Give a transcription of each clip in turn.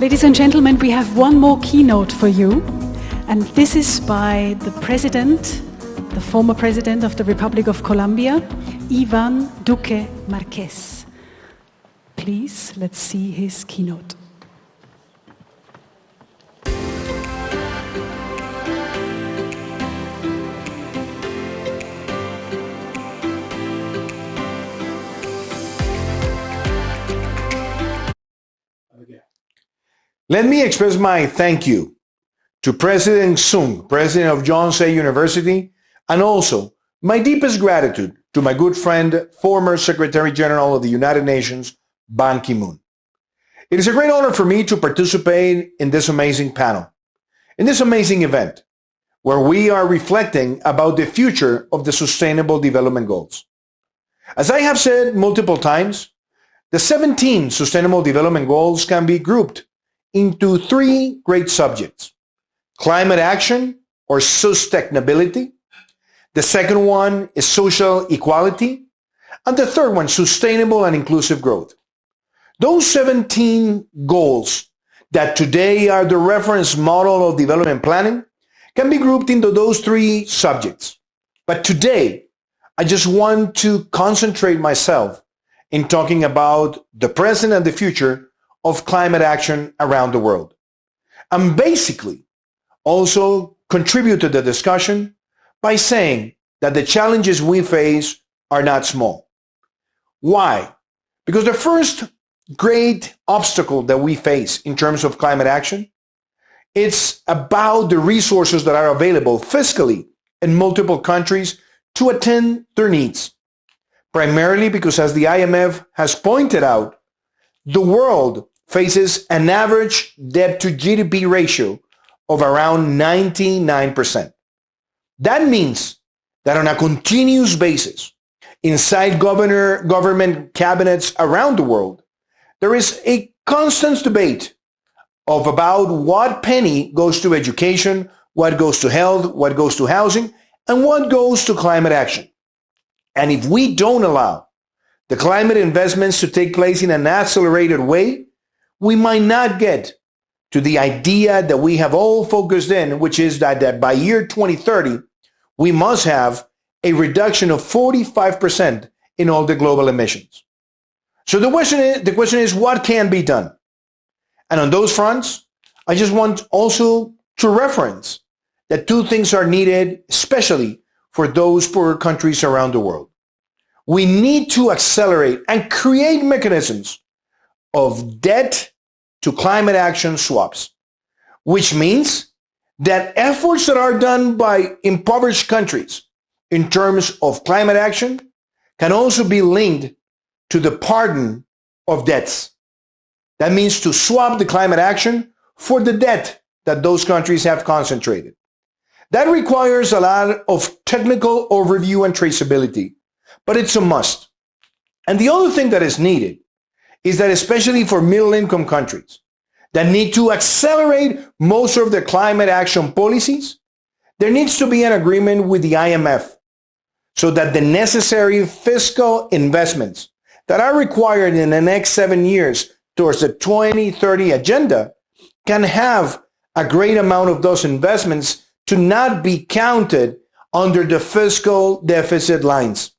Ladies and gentlemen, we have one more keynote for you, and this is by the president, the former president of the Republic of Colombia, Iván Duque Márquez. Please, let's see his keynote. Let me express my thank you to President Sung, President of Yonsei University, and also my deepest gratitude to my good friend, former Secretary General of the United Nations, Ban Ki-moon. It is a great honor for me to participate in this amazing panel, in this amazing event, where we are reflecting about the future of the Sustainable Development Goals. As I have said multiple times, the 17 Sustainable Development Goals can be grouped into three great subjects: climate action, or sustainability. The second one is social equality. And the third one, sustainable and inclusive growth. Those 17 goals that today are the reference model of development planning can be grouped into those three subjects. But today, I just want to concentrate myself in talking about the present and the future of climate action around the world. And basically, also contribute to the discussion by saying that the challenges we face are not small. Why? Because the first great obstacle that we face in terms of climate action, it's about the resources that are available fiscally in multiple countries to attend their needs. Primarily because, as the IMF has pointed out, the world faces an average debt to GDP ratio of around 99%. That means that on a continuous basis, inside government cabinets around the world, there is a constant debate of about what penny goes to education, what goes to health, what goes to housing, and what goes to climate action. And if we don't allow the climate investments to take place in an accelerated way, we might not get to the idea that we have all focused in, which is that by year 2030, we must have a reduction of 45% in all the global emissions. So the question is, what can be done? And on those fronts, I just want also to reference that two things are needed, especially for those poorer countries around the world. We need to accelerate and create mechanisms of debt to climate action swaps, which means that efforts that are done by impoverished countries in terms of climate action can also be linked to the pardon of debts. That means to swap the climate action for the debt that those countries have concentrated. That requires a lot of technical overview and traceability, but it's a must. And the other thing that is needed is that, especially for middle-income countries that need to accelerate most of their climate action policies, there needs to be an agreement with the IMF so that the necessary fiscal investments that are required in the next 7 years towards the 2030 agenda can have a great amount of those investments to not be counted under the fiscal deficit lines.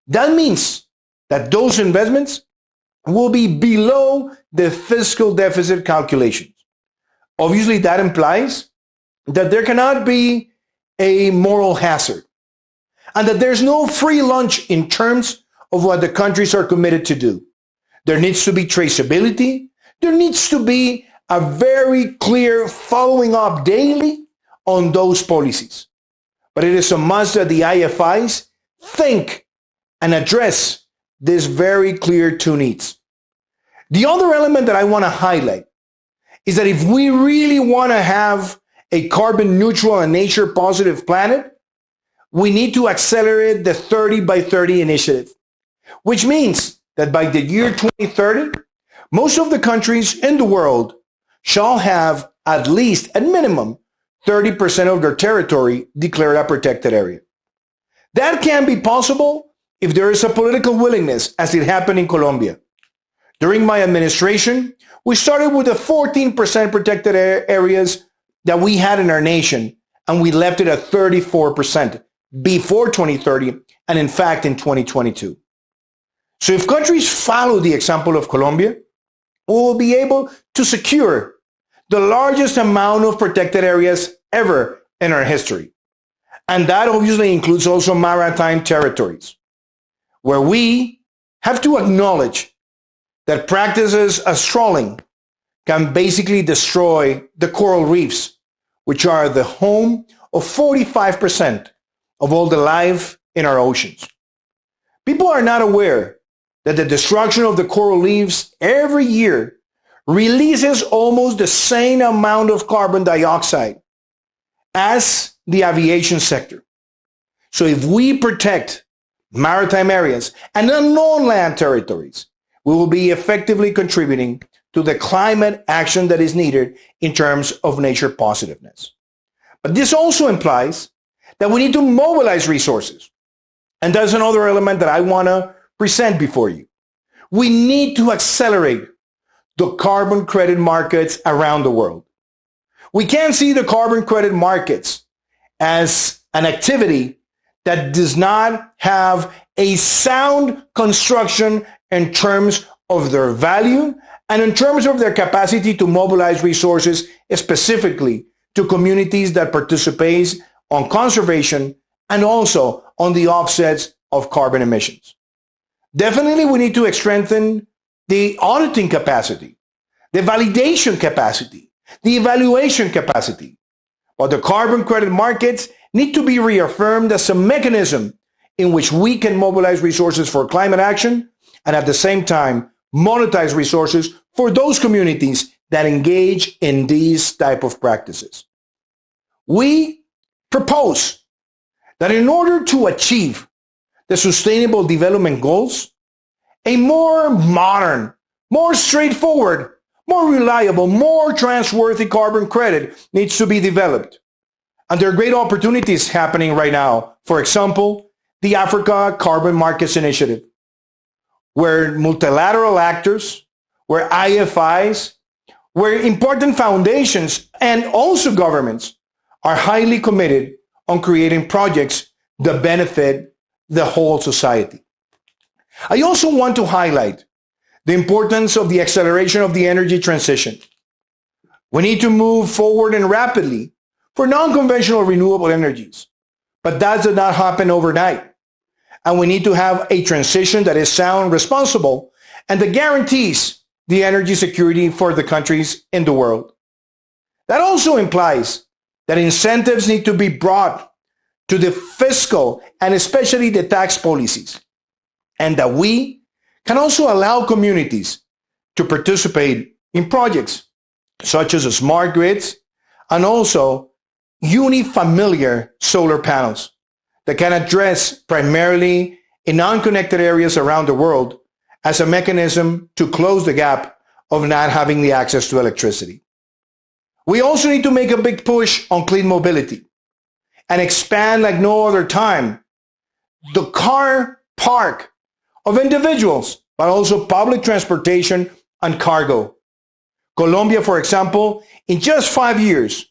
That means that those investments will be below the fiscal deficit calculations. Obviously, that implies that there cannot be a moral hazard and that there's no free lunch in terms of what the countries are committed to do. There needs to be traceability. There needs to be a very clear following up daily on those policies. But it is a must that the IFIs think and address these very clear two needs. The other element that I want to highlight is that if we really want to have a carbon neutral and nature positive planet, we need to accelerate the 30 by 30 initiative, which means that by the year 2030, most of the countries in the world shall have at least, at minimum, 30% of their territory declared a protected area. That can be possible if there is a political willingness, as it happened in Colombia. During my administration, we started with the 14% protected areas that we had in our nation, and we left it at 34% before 2030, and in fact in 2022. So if countries follow the example of Colombia, we will be able to secure the largest amount of protected areas ever in our history. And that obviously includes also maritime territories, where we have to acknowledge that practices as trawling can basically destroy the coral reefs, which are the home of 45% of all the life in our oceans. People are not aware that the destruction of the coral reefs every year releases almost the same amount of carbon dioxide as the aviation sector. So if we protect maritime areas and unknown land territories, we will be effectively contributing to the climate action that is needed in terms of nature positiveness. But this also implies that we need to mobilize resources. And that's another element that I want to present before you. We need to accelerate the carbon credit markets around the world. We can't see the carbon credit markets as an activity that does not have a sound construction in terms of their value and in terms of their capacity to mobilize resources, specifically to communities that participate on conservation and also on the offsets of carbon emissions. Definitely, we need to strengthen the auditing capacity, the validation capacity, the evaluation capacity. But the carbon credit markets need to be reaffirmed as a mechanism in which we can mobilize resources for climate action and at the same time monetize resources for those communities that engage in these type of practices. We propose that in order to achieve the Sustainable Development Goals, a more modern, more straightforward, more reliable, more trustworthy carbon credit needs to be developed. And there are great opportunities happening right now. For example, the Africa Carbon Markets Initiative, where multilateral actors, where IFIs, where important foundations and also governments are highly committed on creating projects that benefit the whole society. I also want to highlight the importance of the acceleration of the energy transition. We need to move forward and rapidly for non-conventional renewable energies, but that does not happen overnight. And we need to have a transition that is sound, responsible, and that guarantees the energy security for the countries in the world. That also implies that incentives need to be brought to the fiscal and especially the tax policies, and that we can also allow communities to participate in projects such as smart grids and also unifamiliar solar panels that can address primarily in unconnected areas around the world as a mechanism to close the gap of not having the access to electricity. We also need to make a big push on clean mobility and expand like no other time the car park of individuals, but also public transportation and cargo. Colombia, for example, in just 5 years,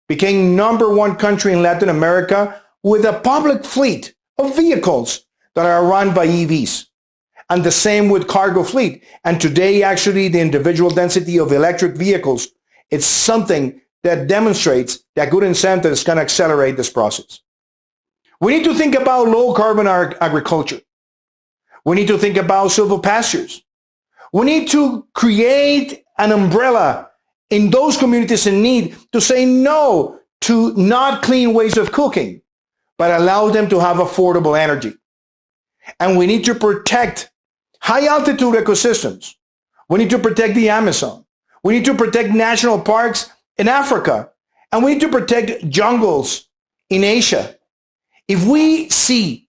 became #1 country in Latin America with a public fleet of vehicles that are run by EVs. And the same with cargo fleet. And today, actually, the individual density of electric vehicles, it's something that demonstrates that good incentives can accelerate this process. We need to think about low carbon agriculture. We need to think about silvopastures. We need to create an umbrella in those communities in need to say no to not clean ways of cooking, but allow them to have affordable energy. And we need to protect high altitude ecosystems. We need to protect the Amazon. We need to protect national parks in Africa. And we need to protect jungles in Asia. If we see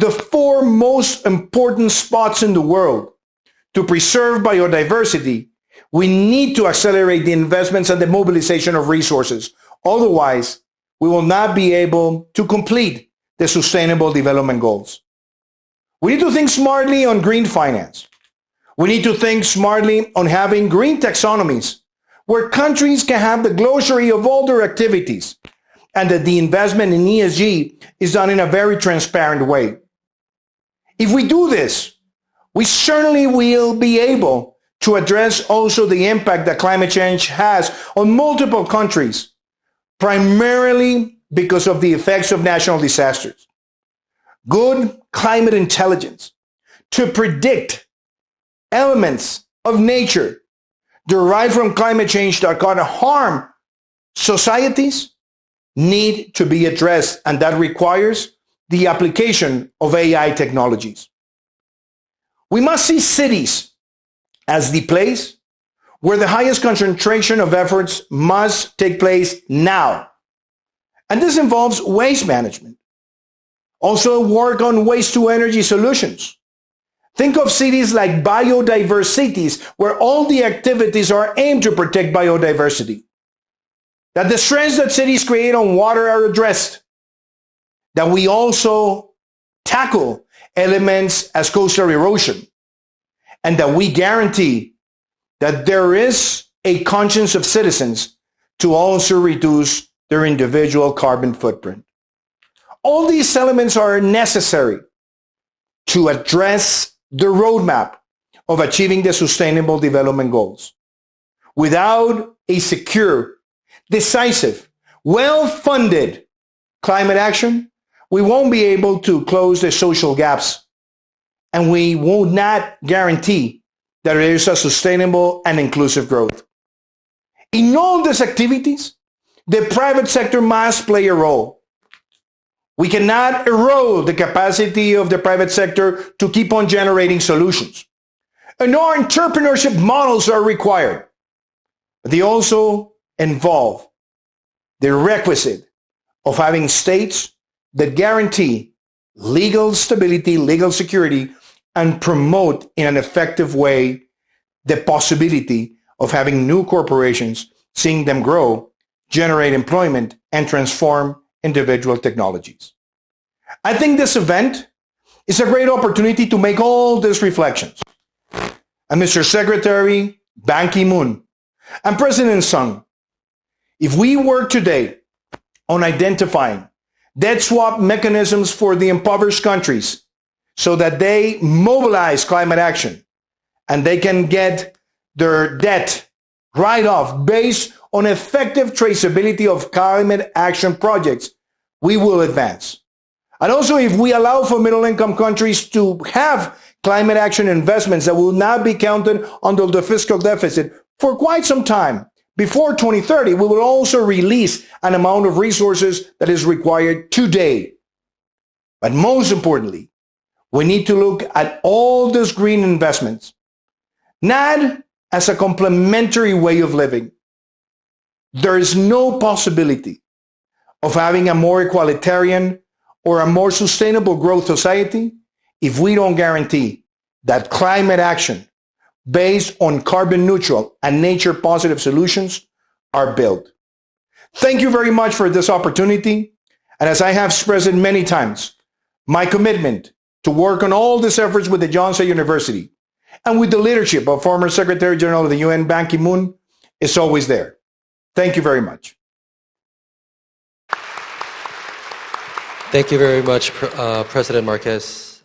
the 4 most important spots in the world to preserve biodiversity, we need to accelerate the investments and the mobilization of resources. Otherwise, we will not be able to complete the Sustainable Development Goals. We need to think smartly on green finance. We need to think smartly on having green taxonomies where countries can have the glossary of all their activities and that the investment in ESG is done in a very transparent way. If we do this, we certainly will be able to address also the impact that climate change has on multiple countries, primarily because of the effects of natural disasters. Good climate intelligence to predict elements of nature derived from climate change that can harm societies need to be addressed, and that requires the application of AI technologies. We must see cities as the place where the highest concentration of efforts must take place now. And this involves waste management. Also work on waste to energy solutions. Think of cities like biodiverse cities where all the activities are aimed to protect biodiversity. That the stress that cities create on water are addressed. That we also tackle elements as coastal erosion. And that we guarantee that there is a conscience of citizens to also reduce their individual carbon footprint. All these elements are necessary to address the roadmap of achieving the Sustainable Development Goals. Without a secure, decisive, well-funded climate action, we won't be able to close the social gaps, and we will not guarantee that there is a sustainable and inclusive growth. In all these activities, the private sector must play a role. We cannot erode the capacity of the private sector to keep on generating solutions. And our entrepreneurship models are required. But they also involve the requisite of having states that guarantee legal stability, legal security, and promote in an effective way the possibility of having new corporations, seeing them grow, generate employment, and transform individual technologies. I think this event is a great opportunity to make all these reflections. And Mr. Secretary Ban Ki-moon and President Sung, if we work today on identifying debt swap mechanisms for the impoverished countries so that they mobilize climate action and they can get their debt write-off based on effective traceability of climate action projects, we will advance. And also, if we allow for middle-income countries to have climate action investments that will not be counted under the fiscal deficit for quite some time, before 2030, we will also release an amount of resources that is required today. But most importantly, we need to look at all these green investments, not as a complementary way of living. There is no possibility of having a more egalitarian or a more sustainable growth society if we don't guarantee that climate action based on carbon neutral and nature positive solutions are built. Thank you very much for this opportunity. And as I have expressed it many times, my commitment to work on all these efforts with the Yonsei University and with the leadership of former Secretary General of the UN, Ban Ki-moon, is always there. Thank you very much. Thank you very much, President Marquez.